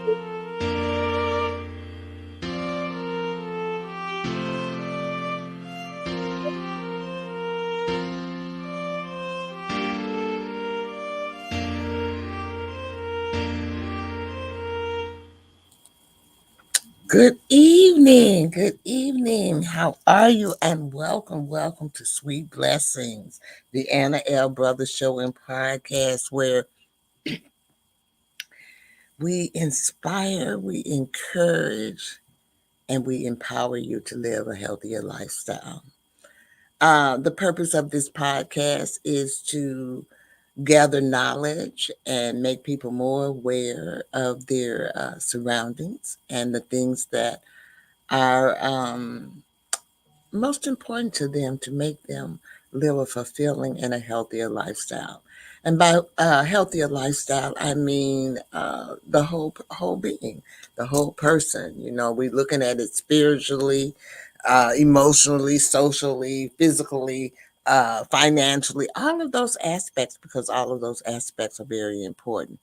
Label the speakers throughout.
Speaker 1: Good evening. Good evening. How are you? And welcome to Sweet Blessings, the Anna L. Brothers Show and Podcast, where we inspire, we encourage, and we empower you to live a healthier lifestyle. The purpose of this podcast is to gather knowledge and make people more aware of their surroundings and the things that are most important to them to make them live a fulfilling and a healthier lifestyle. And by healthier lifestyle, I mean the whole being, the whole person. You know, we're looking at it spiritually, emotionally, socially, physically, financially, all of those aspects, because all of those aspects are very important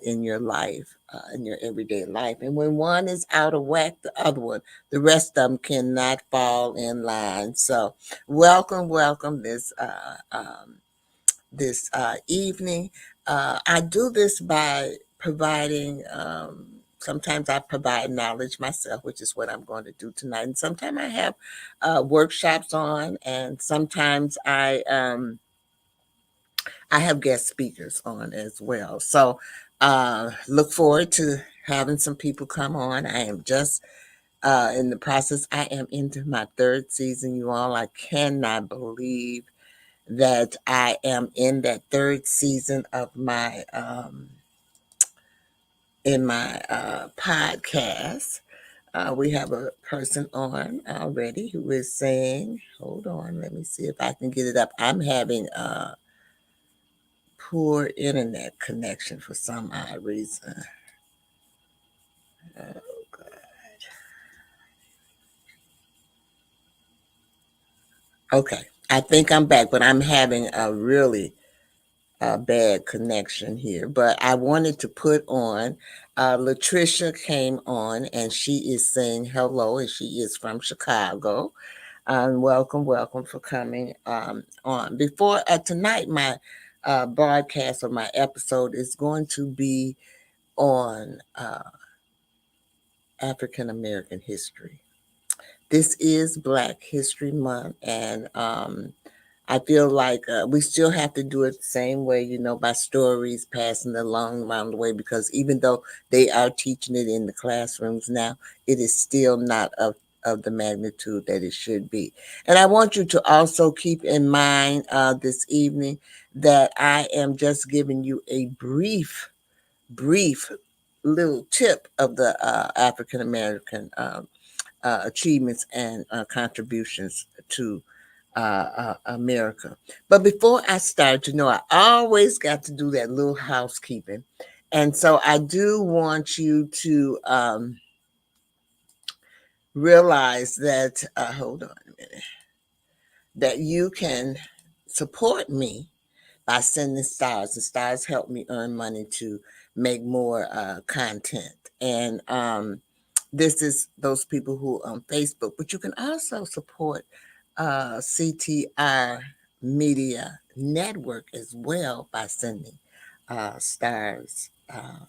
Speaker 1: in your life, in your everyday life. And when one is out of whack, the rest of them cannot fall in line. So, welcome this evening. I do this by providing. Sometimes I provide knowledge myself, which is what I'm going to do tonight. And sometimes I have workshops on, and sometimes I have guest speakers on as well. So look forward to having some people come on. I am just in the process. I am into my third season, you all. I cannot believe that I am in that third season of my in my podcast. We have a person on already who is saying, hold on, let me see if I can get it up. I'm having poor internet connection for some odd reason. Oh, God. Okay, I think I'm back, but I'm having a really bad connection here. But I wanted to put on, Latricia came on and she is saying hello, and she is from Chicago. Welcome for coming on. Before tonight, my broadcast or my episode is going to be on African American history. This is Black History Month, and I feel like we still have to do it the same way, you know, by stories, passing it along around the way, because even though they are teaching it in the classrooms now, it is still not of the magnitude that it should be. And I want you to also keep in mind this evening that I am just giving you a brief little tip of the African American achievements and contributions to America. But before I start, you know, I always got to do that little housekeeping. And so I do want you to realize that, hold on a minute, that you can support me by sending stars. The stars help me earn money to make more content. And this is those people who are on Facebook, but you can also support CTR Media Network as well by sending stars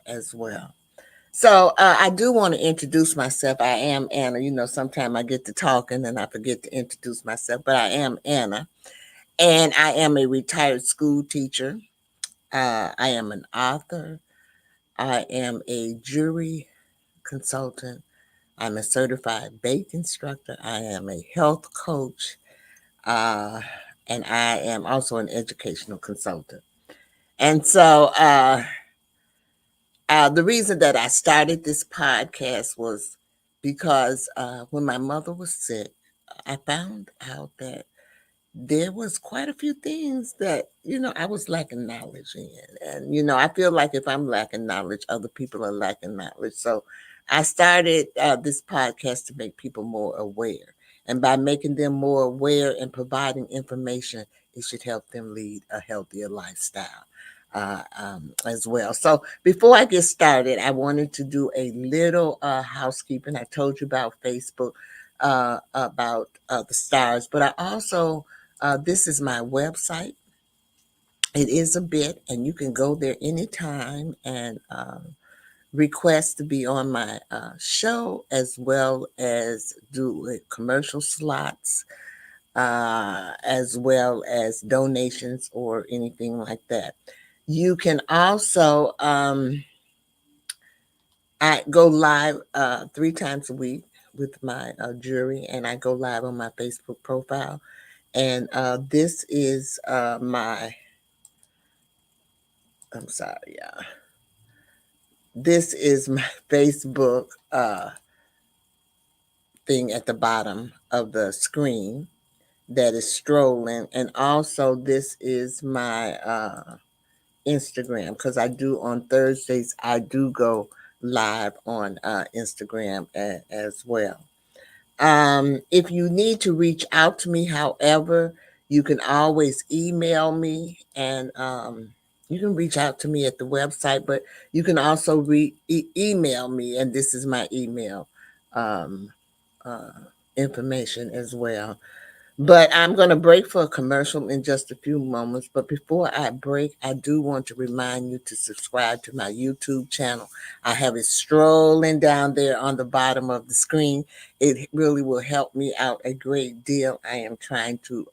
Speaker 1: as well. So I do want to introduce myself. I am Anna. You know, sometimes I get to talking and I forget to introduce myself, but I am Anna, and I am a retired school teacher. I am an author. I am a jury consultant. I'm a certified bake instructor. I am a health coach. Uh, and I am also an educational consultant. And so the reason that I started this podcast was because when my mother was sick, I found out that there was quite a few things that, you know, I was lacking knowledge in. And, you know, I feel like if I'm lacking knowledge, other people are lacking knowledge. So I started this podcast to make people more aware. And by making them more aware and providing information, it should help them lead a healthier lifestyle. as well. So before I get started, I wanted to do a little housekeeping. I told you about Facebook, about the stars, but I also, this is my website. It is a bit, and you can go there anytime and request to be on my show, as well as do commercial slots, as well as donations or anything like that. You can also, I go live 3 times a week with my jury, and I go live on my Facebook profile. And this is I'm sorry, yeah. This is my Facebook thing at the bottom of the screen that is strolling. And also, this is my Instagram, because I do on Thursdays, I do go live on Instagram as well. If you need to reach out to me, however, you can always email me, and you can reach out to me at the website, but you can also email me, and this is my email um, uh, information as well. But I'm going to break for a commercial in just a few moments. But before I break, I do want to remind you to subscribe to my YouTube channel. I have it strolling down there on the bottom of the screen. It really will help me out a great deal. I am trying to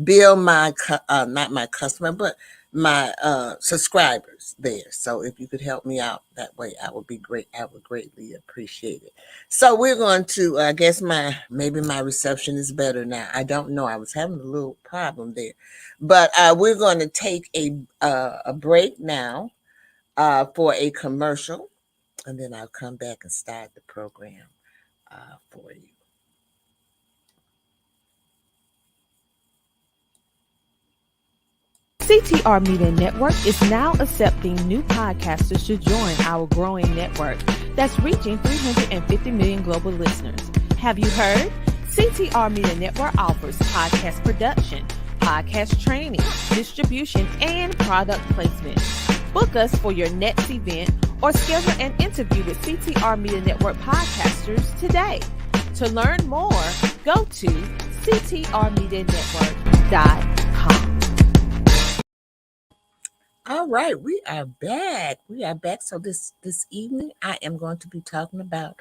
Speaker 1: build my, not my customer, but my subscribers there. So if you could help me out that way, I would be great. I would greatly appreciate it. So we're going to, I guess maybe my reception is better now. I don't know. I was having a little problem there, but we're going to take a break now for a commercial, and then I'll come back and start the program for you.
Speaker 2: CTR Media Network is now accepting new podcasters to join our growing network that's reaching 350 million global listeners. Have you heard? CTR Media Network offers podcast production, podcast training, distribution, and product placement. Book us for your next event or schedule an interview with CTR Media Network podcasters today. To learn more, go to ctrmedianetwork.com.
Speaker 1: All right, we are back. We are back. So this evening, I am going to be talking about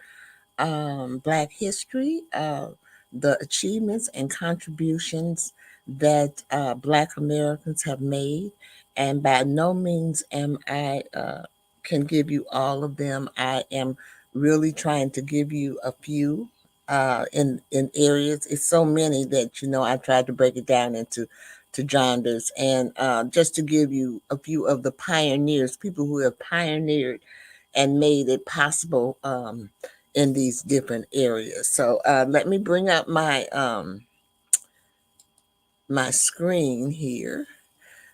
Speaker 1: Black history, the achievements and contributions that Black Americans have made. And by no means am I can give you all of them. I am really trying to give you a few in areas. It's so many that I tried to break it down into genres, and just to give you a few of the pioneers, people who have pioneered and made it possible in these different areas. So let me bring up my screen here.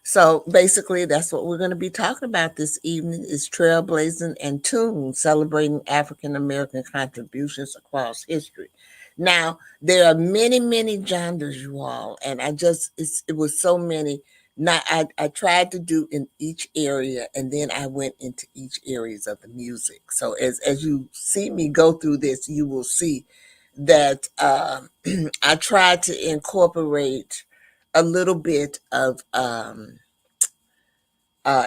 Speaker 1: So basically, that's what we're going to be talking about this evening: is trailblazing and tunes, celebrating African American contributions across history. Now, there are many, many genres, you all, and it was so many. Not I tried to do in each area, and then I went into each areas of the music. So as you see me go through this, you will see that I tried to incorporate a little bit of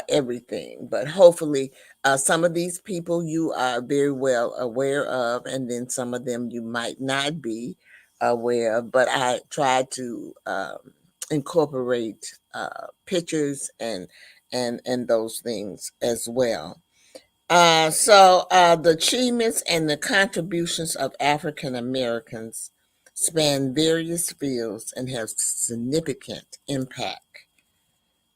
Speaker 1: everything. But hopefully, some of these people you are very well aware of, and then some of them you might not be aware of. But I try to incorporate pictures and those things as well. So the achievements and the contributions of African Americans span various fields and have significant impact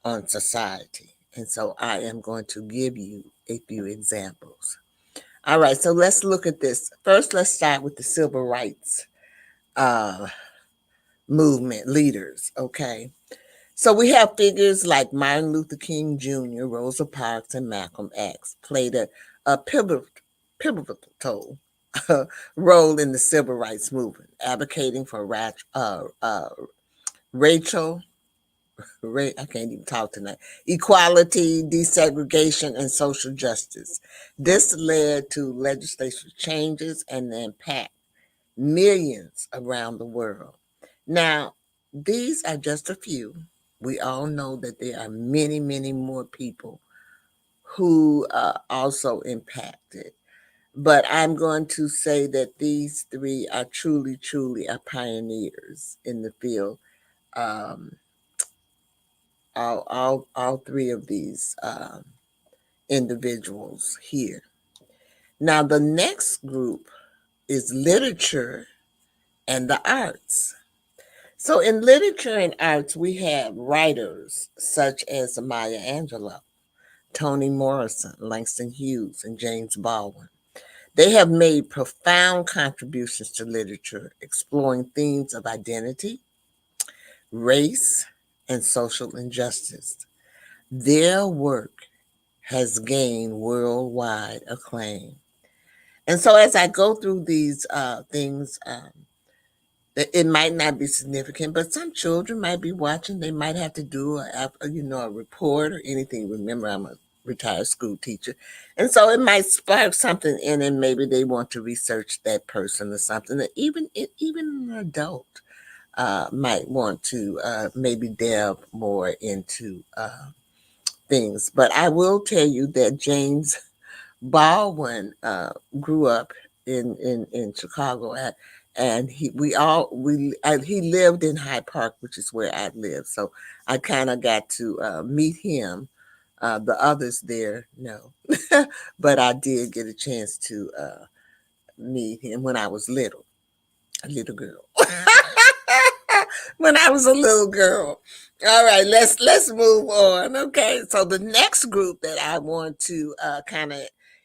Speaker 1: on society. And so I am going to give you a few examples. All right, so let's look at this. First, let's start with the civil rights uh, movement leaders, okay? So we have figures like Martin Luther King Jr., Rosa Parks, and Malcolm X played a pivotal role in the civil rights movement, advocating for Rachel I can't even talk tonight. Equality, desegregation, and social justice. This led to legislative changes and impact millions around the world. Now, these are just a few. We all know that there are many, many more people who also impacted. But I'm going to say that these three are truly, truly are pioneers in the field. Um, all three of these individuals here. Now, the next group is literature and the arts. So, in literature and arts, we have writers such as Maya Angelou, Toni Morrison, Langston Hughes, and James Baldwin. They have made profound contributions to literature, exploring themes of identity, race, and social injustice. Their work has gained worldwide acclaim. And so, as I go through these things, it might not be significant, but some children might be watching. They might have to do a report or anything. Remember, I'm a retired school teacher, and so it might spark something in them. Maybe they want to research that person or something. That even an adult might want to maybe delve more into things. But I will tell you that James Baldwin grew up in Chicago, and he lived in Hyde Park, which is where I live. So I kind of got to meet him. The others there, no, but I did get a chance to meet him when I was a little girl. When I was a little girl. All right, let's move on. Okay, so the next group that I want to kind of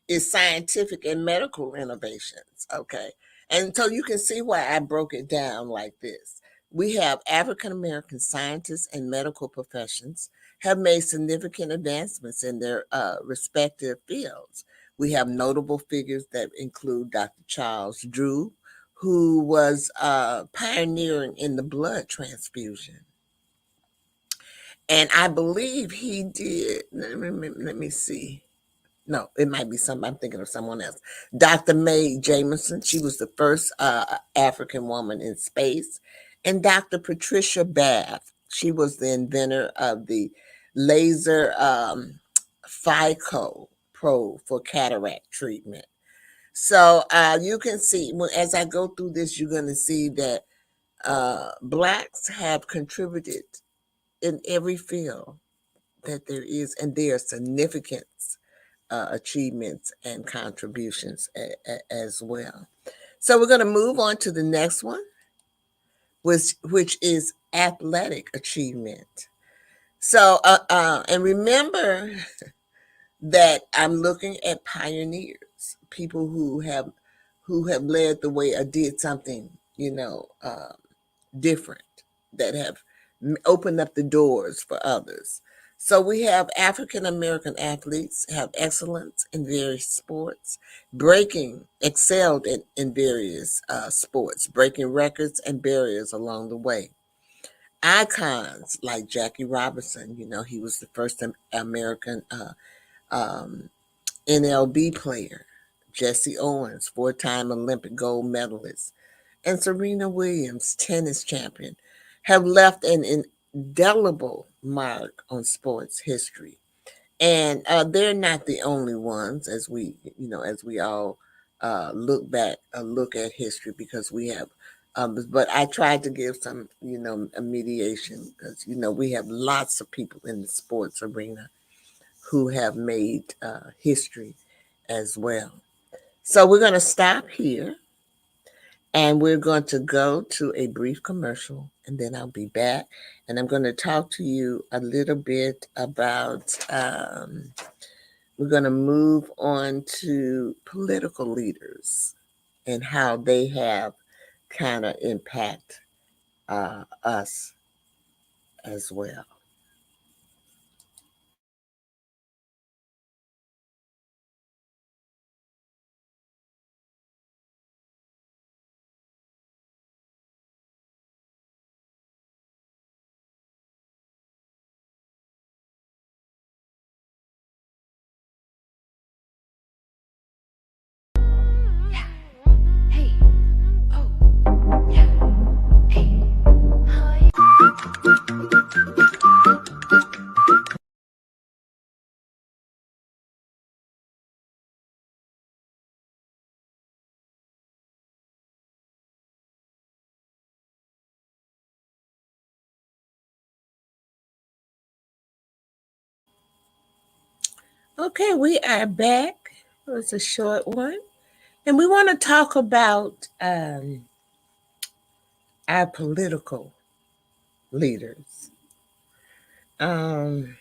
Speaker 1: is scientific and medical innovations. Okay, and so you can see why I broke it down like this. We have African American scientists and medical professions have made significant advancements in their respective fields. We have notable figures that include Dr. Charles Drew, who was pioneering in the blood transfusion. And I believe he did, let me see. No, it might be some, I'm thinking of someone else. Dr. Mae Jameson, she was the first African woman in space. And Dr. Patricia Bath, she was the inventor of the laser FICO probe for cataract treatment. So you can see, as I go through this, you're going to see that blacks have contributed in every field that there is, and there are significant achievements and contributions as well. So we're going to move on to the next one, which is athletic achievement. So, and remember that I'm looking at pioneers, people who have led the way or did something, different, that have opened up the doors for others. So we have African American athletes have excellence in various sports, breaking excelled in various sports, breaking records and barriers along the way. Icons like Jackie Robinson, he was the first American um, NLB player. Jesse Owens, four-time Olympic gold medalist, and Serena Williams, tennis champion, have left an indelible mark on sports history. And they're not the only ones, as we all look at history, because we have. But I tried to give some, a mediation, because we have lots of people in the sports arena who have made history as well. So we're going to stop here, and we're going to go to a brief commercial, and then I'll be back. And I'm going to talk to you a little bit about, we're going to move on to political leaders and how they have kind of impact us as well. Okay, we are back. It was a short one. And we want to talk about our political leaders. Um,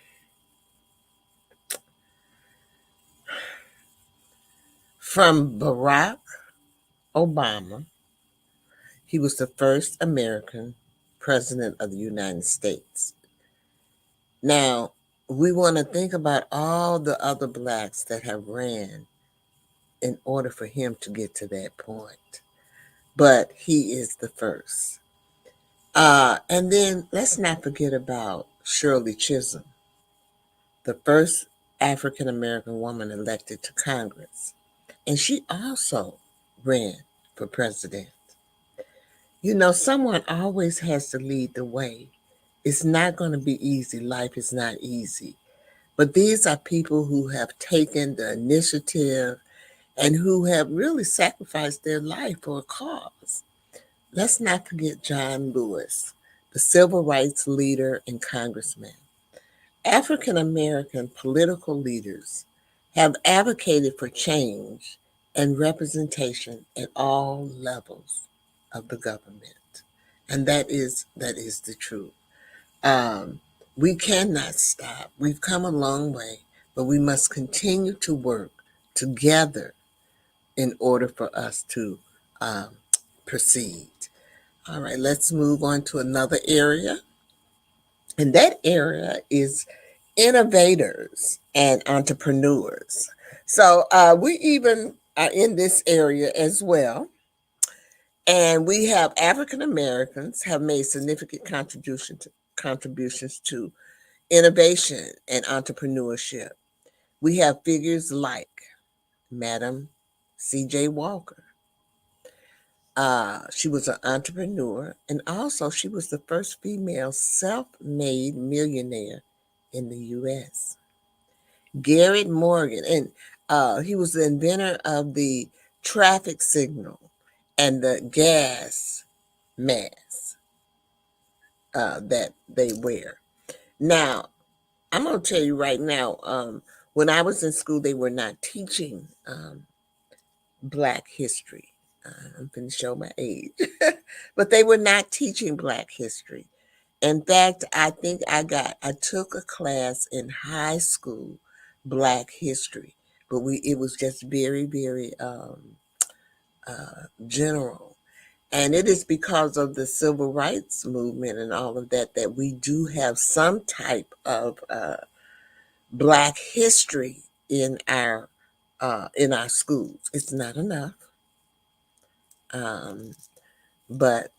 Speaker 1: from Barack Obama, he was the first American president of the United States. Now, we want to think about all the other blacks that have ran in order for him to get to that point. But he is the first. And then let's not forget about Shirley Chisholm, the first African American woman elected to Congress. And she also ran for president. You know, someone always has to lead the way. It's not going to be easy. Life is not easy. But these are people who have taken the initiative and who have really sacrificed their life for a cause. Let's not forget John Lewis, the civil rights leader and congressman. African American political leaders have advocated for change and representation at all levels of the government. And that is the truth. Um, we cannot stop. We've come a long way, but we must continue to work together in order for us to um, proceed. All right, let's move on to another area. And that area is innovators and entrepreneurs. So we even are in this area as well. And we have African Americans have made significant contributions to innovation and entrepreneurship. We have figures like Madam C.J. Walker. She was an entrepreneur, and also she was the first female self-made millionaire in the U.S. Garrett Morgan, and he was the inventor of the traffic signal and the gas mask that they wear. Now, I'm going to tell you right now, when I was in school, they were not teaching Black history. I'm going to show my age, but they were not teaching Black history. In fact, I took a class in high school, Black history, but it was just very, very general. And it is because of the civil rights movement and all of that that we do have some type of Black history in our schools. It's not enough, um, but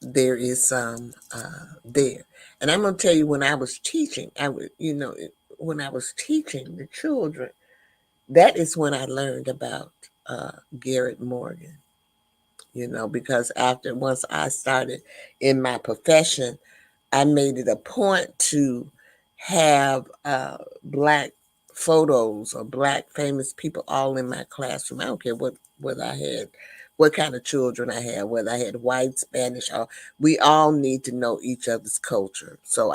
Speaker 1: there is some there. And I'm going to tell you, when I was teaching, when I was teaching the children, that is when I learned about Garrett Morgan. Because once I started in my profession, I made it a point to have Black photos or Black famous people all in my classroom. I don't care what I had, what kind of children I had, whether I had white, Spanish, or we all need to know each other's culture. So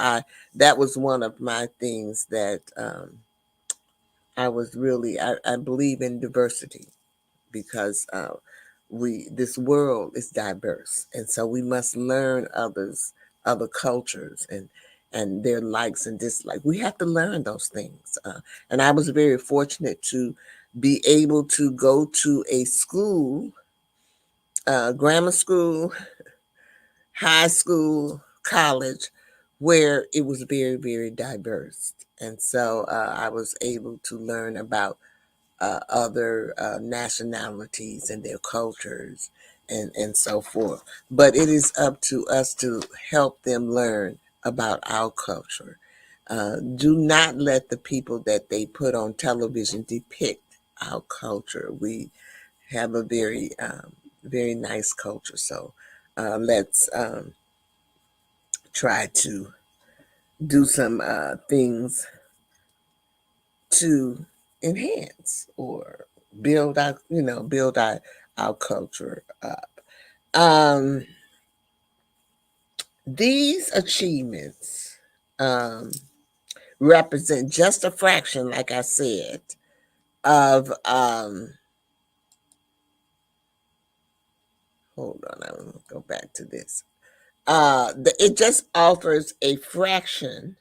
Speaker 1: that was one of my things that I believe in diversity because this world is diverse, and so we must learn other cultures and their likes and dislikes. We have to learn those things, and I was very fortunate to be able to go to a school, grammar school, high school, college, where it was very, very diverse, and so I was able to learn about other nationalities and their cultures and so forth. But it is up to us to help them learn about our culture. Do not let the people that they put on television depict our culture. We have a very, very nice culture. So let's try to do some things to enhance or build our culture up. Um, these achievements, um, represent just a fraction, like I said, of hold on, I'm gonna go back to this. It just offers a fraction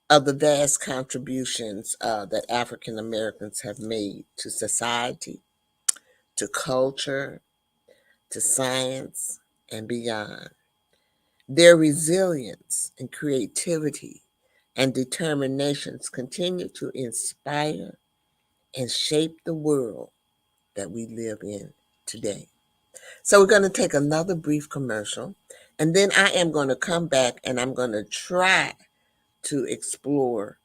Speaker 1: of the vast contributions that African Americans have made to society, to culture, to science, and beyond. Their resilience and creativity and determinations continue to inspire and shape the world that we live in today. So, we're going to take another brief commercial, and then I am going to come back and I'm going to try to explore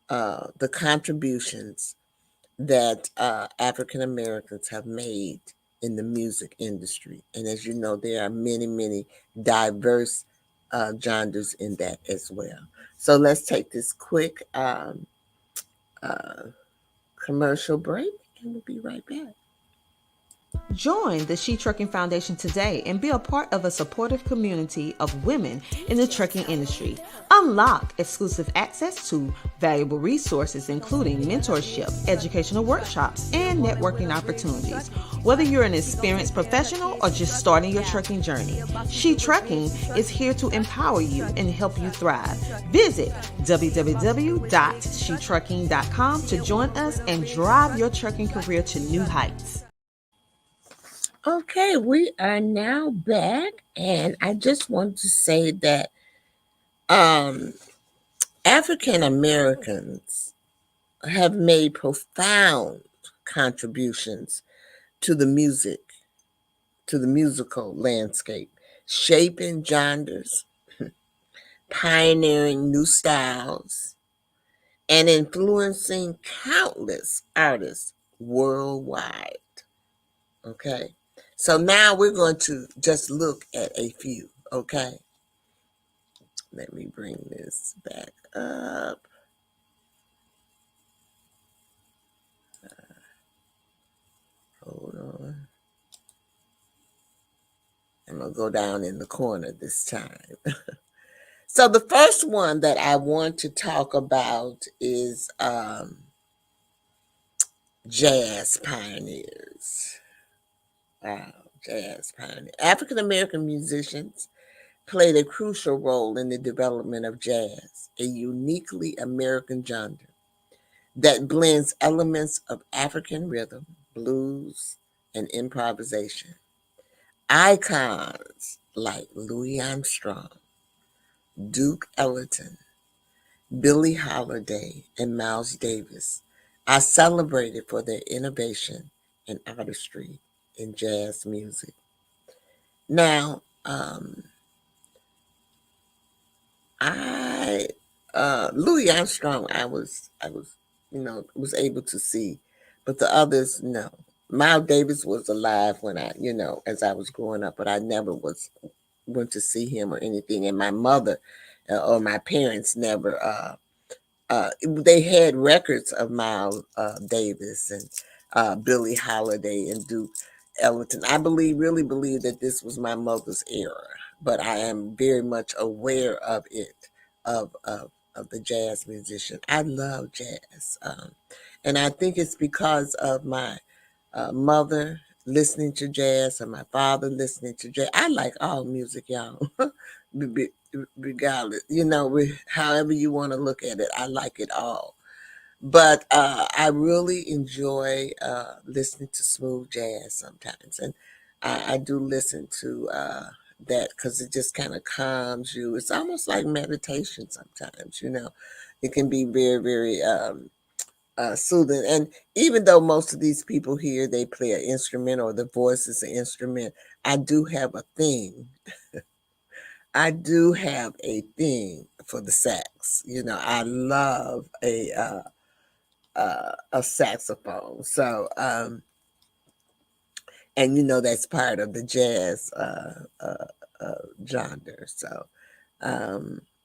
Speaker 1: the contributions that African Americans have made in the music industry. And as you know, there are many, many diverse genres in that as well. So let's take this quick uh, commercial break and we'll be right back.
Speaker 2: Join the She Trucking Foundation today and be a part of a supportive community of women in the trucking industry. Unlock exclusive access to valuable resources, including mentorship, educational workshops, and networking opportunities. Whether you're an experienced professional or just starting your trucking journey, She Trucking is here to empower you and help you thrive. Visit www.shetrucking.com to join us and drive your trucking career to new heights.
Speaker 1: Okay, we are now back, and I just want to say that um, African Americans have made profound contributions to the music, to the musical landscape, shaping genres, pioneering new styles, and influencing countless artists worldwide. Okay. So now we're going to just look at a few. Okay. Let me bring this back up. Hold on. I'm going to go down in the corner this time. So the first one that I want to talk about is jazz pioneers. Wow, jazz pioneers. African American musicians played a crucial role in the development of jazz, a uniquely American genre that blends elements of African rhythm, blues, and improvisation. Icons like Louis Armstrong, Duke Ellington, Billie Holiday, and Miles Davis are celebrated for their innovation and artistry in jazz music. Now, I Louis Armstrong, was able to see, but the others, no. Miles Davis was alive when as I was growing up, but I never was went to see him or anything. And my mother or my parents never they had records of Miles Davis and Billie Holiday and Duke Ellington. I really believe that this was my mother's era, but I am very much aware of it, of the jazz musician. I love jazz, and I think it's because of my mother listening to jazz and my father listening to jazz. I like all music, y'all. Regardless, however you want to look at it, I like it all. But I really enjoy listening to smooth jazz sometimes, and I do listen to that because it just kind of calms you. It's almost like meditation sometimes. It can be very, very soothing. And even though most of these people here they play an instrument or the voice is an instrument, I do have a thing. I do have a thing for the sax. I love a saxophone. So, and that's part of the jazz genre. So,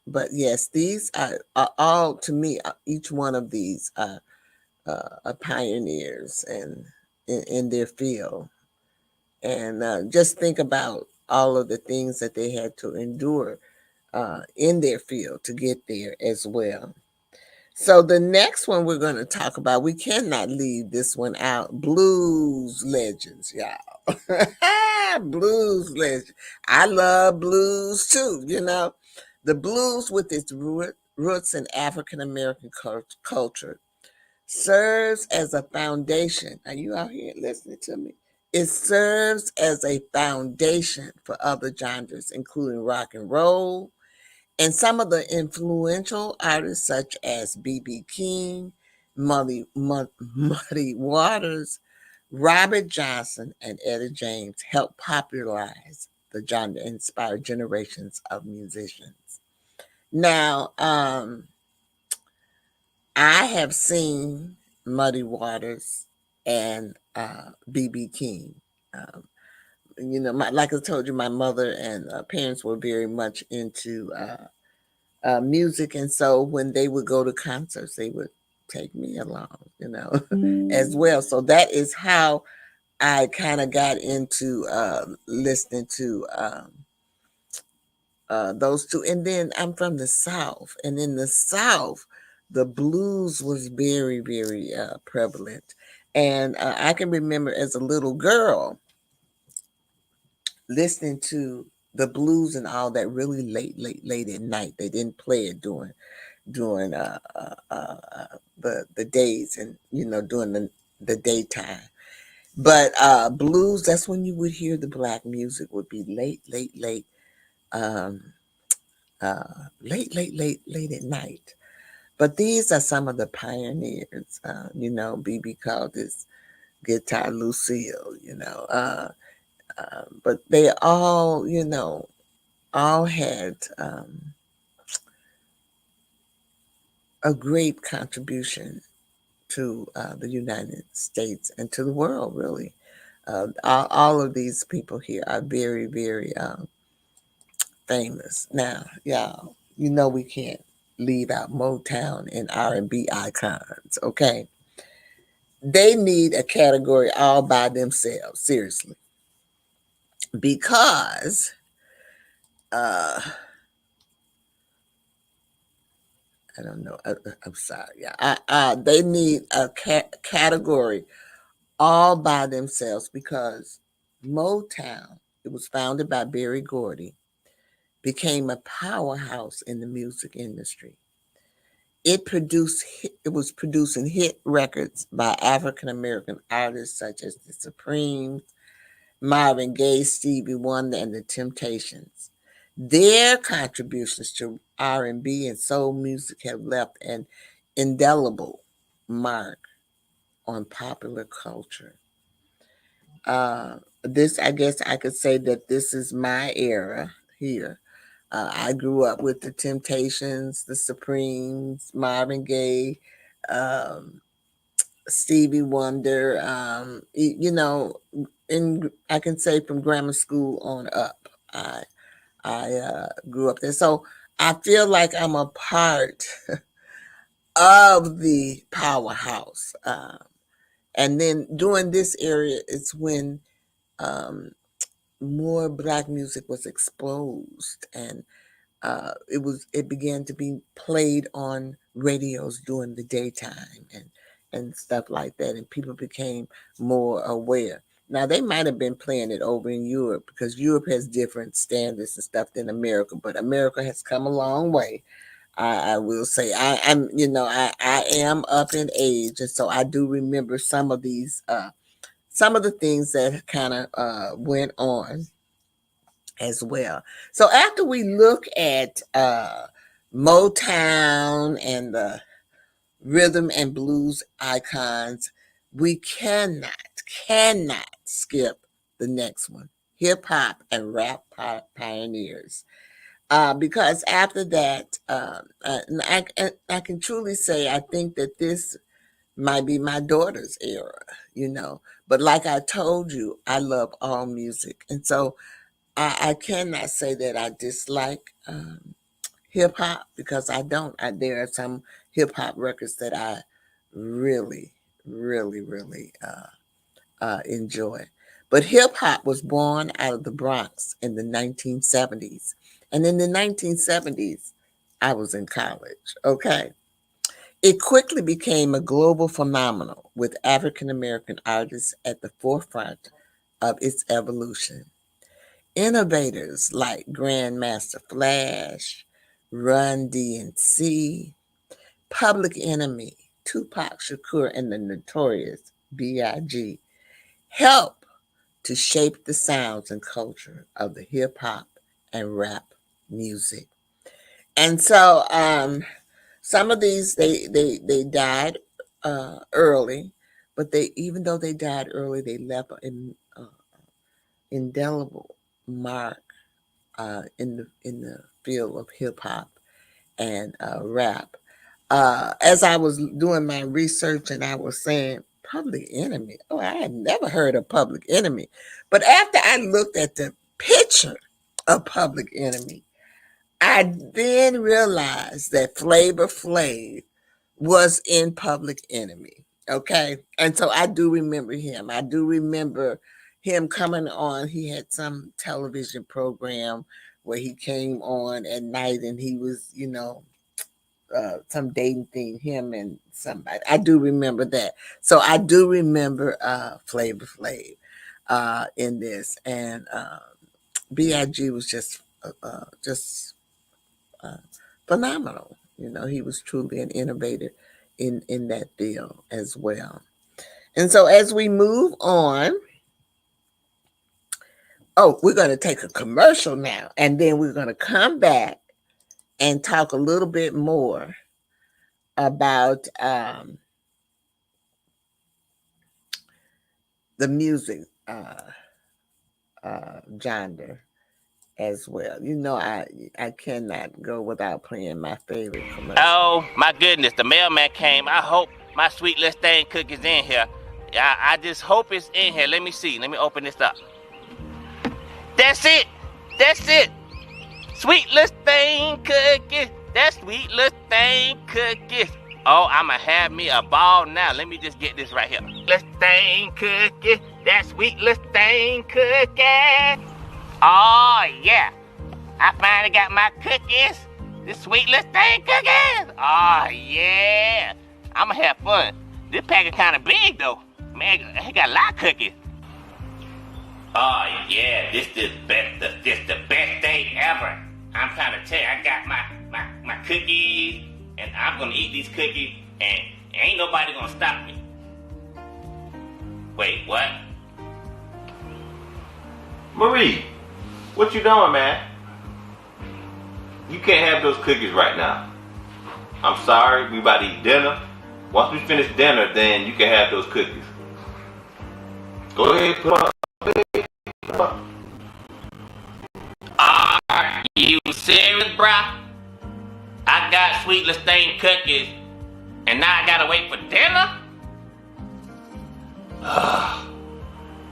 Speaker 1: but yes, these are all to me. Each one of these are pioneers and in their field, and just think about all of the things that they had to endure in their field to get there as well. So the next one we're going to talk about, we cannot leave this one out. Blues legends, y'all. Blues legends. I love blues too, you know. The blues with its roots in African American culture serves as a foundation. Are you out here listening to me? It serves as a foundation for other genres, including rock and roll, and some of the influential artists such as B.B. King, Muddy Waters, Robert Johnson, and Etta James helped popularize the genre and inspire generations of musicians. Now, I have seen Muddy Waters and B.B. King. Um, like I told you, my mother and parents were very much into music, and so when they would go to concerts, they would take me along, as well. So that is how I kind of got into listening to those two. And then I'm from the South, and in the South, the blues was very, very prevalent. And I can remember as a little girl listening to the blues and all that really late, late, late at night. They didn't play it during the days, and during the daytime. But blues, that's when you would hear the black music would be late, late, late, um, late at night. But these are some of the pioneers. BB called this guitar Lucille. But they all, all had a great contribution to the United States and to the world, really. All of these people here are very, very famous. Now, y'all, we can't leave out Motown and R&B icons, okay? They need a category all by themselves, seriously, because uh, I don't know. I'm sorry. Yeah, they need a category all by themselves because Motown, it was founded by Berry Gordy, became a powerhouse in the music industry. It was producing hit records by African American artists such as the Supremes, Marvin Gaye, Stevie Wonder, and the Temptations. Their contributions to R&B and soul music have left an indelible mark on popular culture. This, I guess I could say that this is my era here. I grew up with the Temptations, the Supremes, Marvin Gaye, um, Stevie Wonder. And I can say from grammar school on up, I grew up there. So I feel like I'm a part of the powerhouse. And then during this area, it's when um, more black music was exposed, and it began to be played on radios during the daytime and stuff like that, and people became more aware. Now they might have been playing it over in Europe because Europe has different standards and stuff than America, but America has come a long way. I will say I am up in age, and so I do remember some of the things that kind of went on as well. So after we look at Motown and the rhythm and blues icons, we cannot skip the next one: hip hop and rap pioneers. Because after that, and I can truly say I think that this might be my daughter's era, you know. But like I told you, I love all music, and so I cannot say that I dislike hip hop because I don't. There are some hip hop records that I really, really enjoy. But hip hop was born out of the Bronx in the 1970s. And in the 1970s, I was in college, okay? It quickly became a global phenomenon with African American artists at the forefront of its evolution. Innovators like Grandmaster Flash, Run DMC, Public Enemy, Tupac Shakur, and the Notorious B.I.G. help to shape the sounds and culture of the hip hop and rap music. And so some of these they died early, but they even though they died early, they left an indelible mark in the field of hip hop and rap. As I was doing my research and I was saying Public Enemy, oh, I had never heard of Public Enemy, but after I looked at the picture of Public Enemy, I then realized that Flavor Flav was in Public Enemy. Okay. And so I do remember him. I do remember him coming on. He had some television program where he came on at night and he was, some dating thing, him and somebody. I do remember that. So I do remember Flavor Flav in this. And B.I.G. was just uh, phenomenal. He was truly an innovator in that field as well. And so as we move on, we're going to take a commercial now, and then we're going to come back and talk a little bit more about the music genre as well. I cannot go without playing my favorite commercial.
Speaker 3: Oh my goodness, the mailman came. I hope my sweet little thing cookie's in here. I just hope it's in here. Let me see. Let me open this up. That's it. That's it. Sweet little thing cookie. That sweet little thing cookie. Oh, I'ma have me a ball now. Let me just get this right here. Little thing cookie. That sweet little thing cookie. Oh yeah. I finally got my cookies. This sweet little thing cookies. Oh yeah. I'ma have fun. This package kinda big though. Man, it got a lot of cookies. Oh yeah, this the best day ever. I'm trying to tell you, I got my cookies, and I'm gonna eat these cookies, and ain't nobody gonna stop me. Wait, what?
Speaker 4: Marie, what you doing, man? You can't have those cookies right now. I'm sorry, we about to eat dinner. Once we finish dinner, then you can have those cookies. Go ahead, put on.
Speaker 3: Are you serious, bruh? I got sweet Listeine cookies, and now I gotta wait for dinner?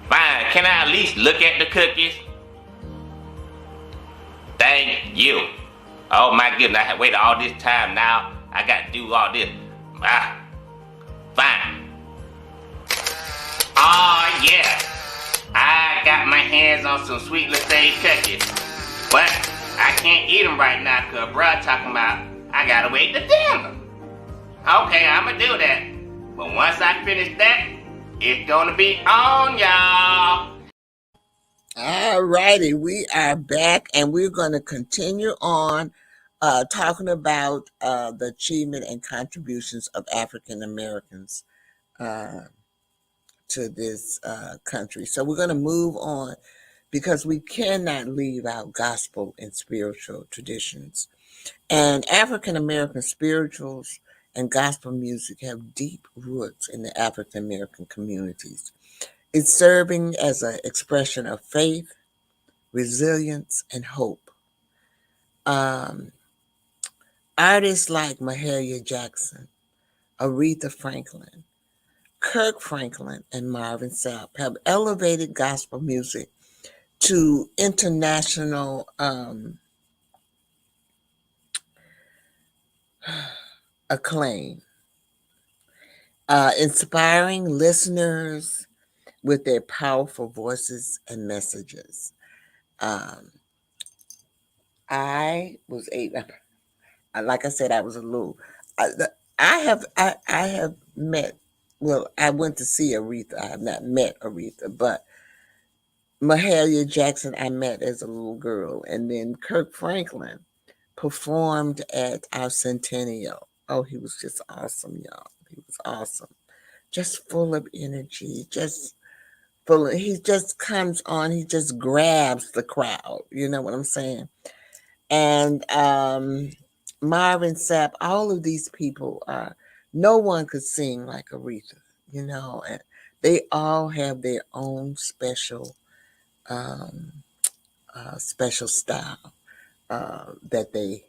Speaker 3: Fine, can I at least look at the cookies? Thank you. Oh my goodness, I have waited all this time now. I gotta do all this. Fine. Oh yeah. I got my hands on some sweet Listeine cookies. But I can't eat them right now because bruh talking about I gotta wait to dinner. Okay, I'ma do that. But once I finish that, it's gonna be on, y'all.
Speaker 1: All righty, we are back and we're going to continue on talking about the achievement and contributions of African Americans to this country. So we're going to move on because we cannot leave out gospel and spiritual traditions. And African American spirituals and gospel music have deep roots in the African American communities. It's serving as an expression of faith, resilience, and hope. Um, Artists like Mahalia Jackson, Aretha Franklin, Kirk Franklin, and Marvin Sapp have elevated gospel music to international acclaim, inspiring listeners with their powerful voices and messages. Um, I was like I said, I was a little. I, I have met. Well, I went to see Aretha. I have not met Aretha, but Mahalia Jackson I met as a little girl, and then Kirk Franklin performed at our centennial. Oh, he was just awesome, y'all. He was awesome. Just full of energy, just full of, he just comes on, he just grabs the crowd. You know what I'm saying? And Marvin Sapp, all of these people are, no one could sing like Aretha, and they all have their own um, special style that they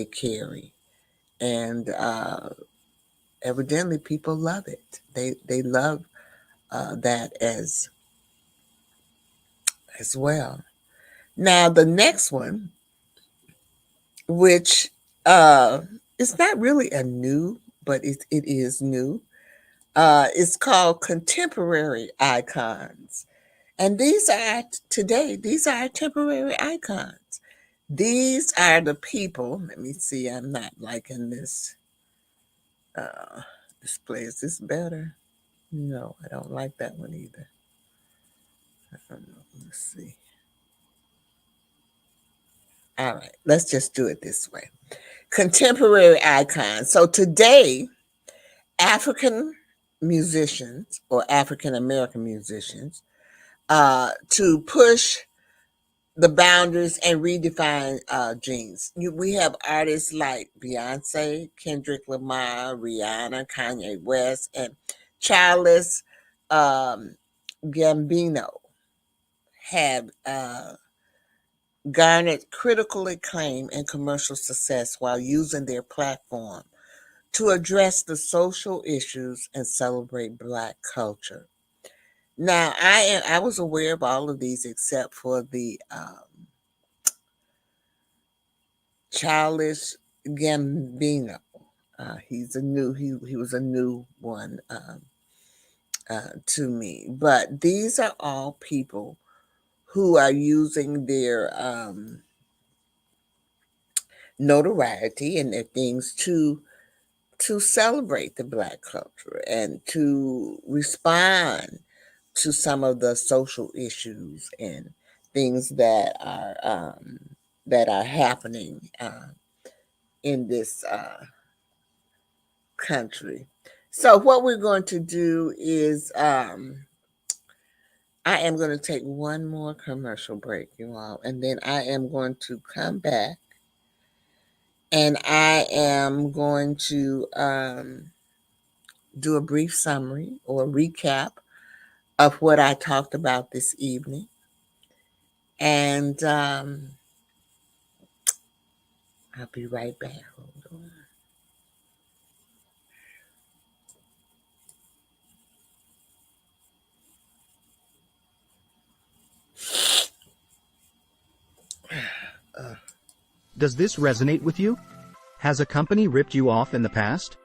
Speaker 1: carry, and evidently people love it. They love that as well. Now the next one, which uh, it's not really a new, but it is new. It's called contemporary icons, and these are today. These are temporary icons. These are the people. Let me see. I'm not liking this display. Is this better? No, I don't like that one either. I don't know. Let's see. All right, let's just do it this way. Contemporary icons. So today, African musicians or African American musicians to push the boundaries and redefine genes. We have artists like Beyonce, Kendrick Lamar, Rihanna, Kanye West, and Childish um, Gambino have garnered critical acclaim and commercial success while using their platform to address the social issues and celebrate Black culture. Now, I was aware of all of these except for the Childish Gambino. He was a new one to me. But these are all people who are using their notoriety and their things to celebrate the Black culture and to respond to some of the social issues and things that are happening in this country. So what we're going to do is I am going to take one more commercial break, you all, and then I am going to come back and I am going to do a brief summary or recap of what I talked about this evening. And I'll be right back. Hold on.
Speaker 5: Does this resonate with you? Has a company ripped you off in the past?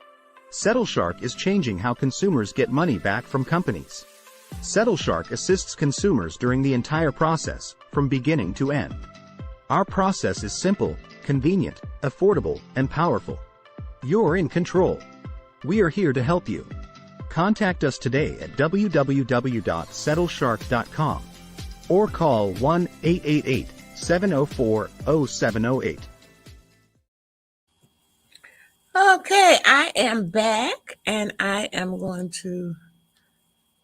Speaker 5: SettleShark is changing how consumers get money back from companies. SettleShark assists consumers during the entire process, from beginning to end. Our process is simple, convenient, affordable, and powerful. You're in control. We are here to help you. Contact us today at www.settleshark.com or call 1-888-704-0708.
Speaker 1: Okay, I am back and I am going to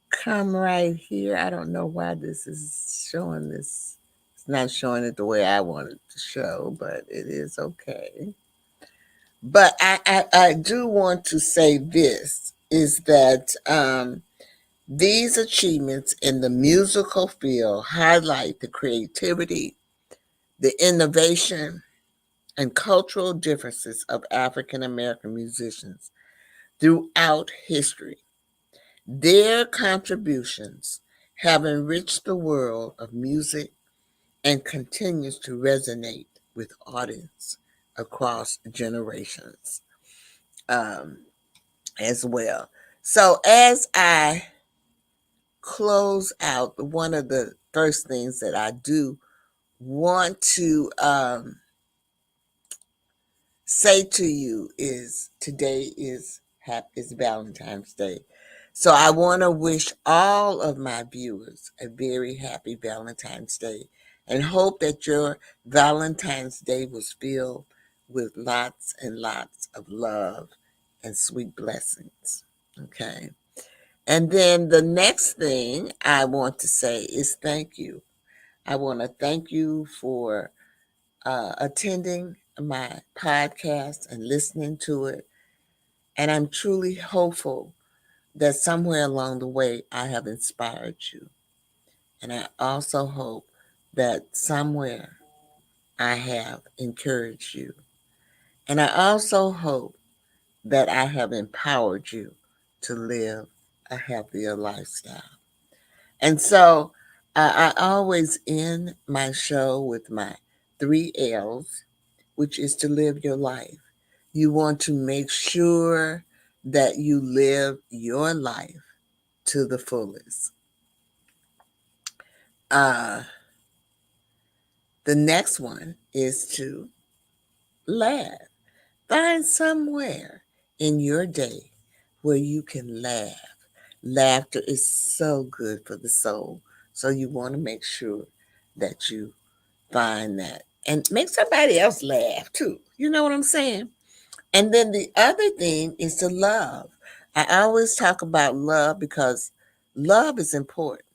Speaker 1: come right here. I don't know why this is showing this. It's not showing it the way I want it to show, but it is okay. But I do want to say this is that these achievements in the musical field highlight the creativity, the innovation, and cultural differences of African American musicians throughout history. Their contributions have enriched the world of music and continues to resonate with audience across generations um, as well. So as I close out, one of the first things that I do want to say to you is today is Valentine's Day. So I want to wish all of my viewers a very happy Valentine's Day and hope that your Valentine's Day was filled with lots and lots of love and sweet blessings. Okay. And then the next thing I want to say is thank you. I want to thank you for attending my podcast and listening to it. And I'm truly hopeful that somewhere along the way I have inspired you. And I also hope that somewhere I have encouraged you. And I also hope that I have empowered you to live a healthier lifestyle. And so I always end my show with my 3 L's, which is to live your life. You want to make sure that you live your life to the fullest. Uh, the next one is to laugh. Find somewhere in your day where you can laugh. Laughter is so good for the soul. So you want to make sure that you find that and make somebody else laugh too. You know what I'm saying? And then the other thing is to love. I always talk about love because love is important.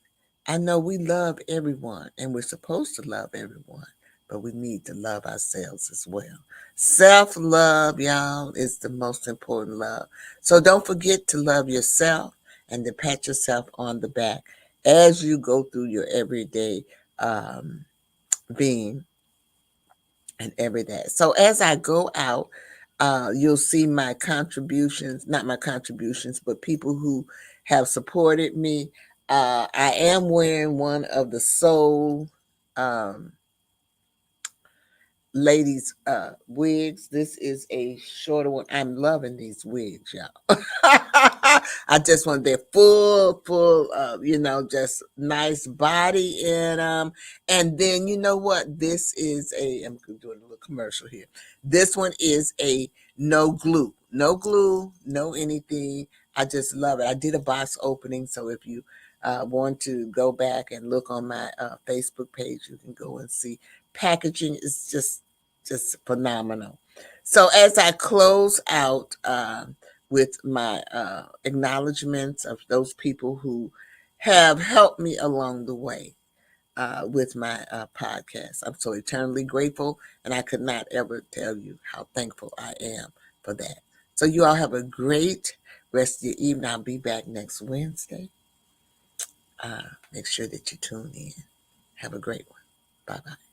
Speaker 1: I know we love everyone and we're supposed to love everyone, but we need to love ourselves as well. Self love, y'all, is the most important love. So don't forget to love yourself and to pat yourself on the back as you go through your everyday being and every day. So as I go out, you'll see my contributions, not my contributions, but people who have supported me. I am wearing one of the soul um, ladies wigs. This is a shorter one. I'm loving these wigs, y'all. I just want their full just nice body in them. And then you know what, this is I'm doing a little commercial here. This one is a no glue, no anything. I just love it. I did a box opening, so if you want to go back and look on my Facebook page, you can go and see. Packaging is just phenomenal. So as I close out with my acknowledgments of those people who have helped me along the way with my podcast, I'm so eternally grateful, and I could not ever tell you how thankful I am for that. So you all have a great rest of your evening. I'll be back next Wednesday. Make sure that you tune in. Have a great one. Bye-bye.